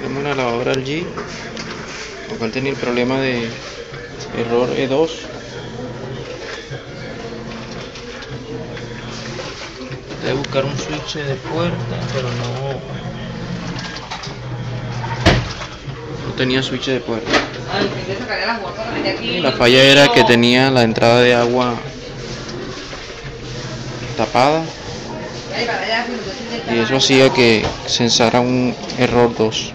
Tenemos una lavadora LG, la cual tenía el problema de error E2. Debe buscar un switch de puerta, pero no tenía switch de puerta. Y la falla era que tenía la entrada de agua tapada, y eso hacía que sensara un error 2.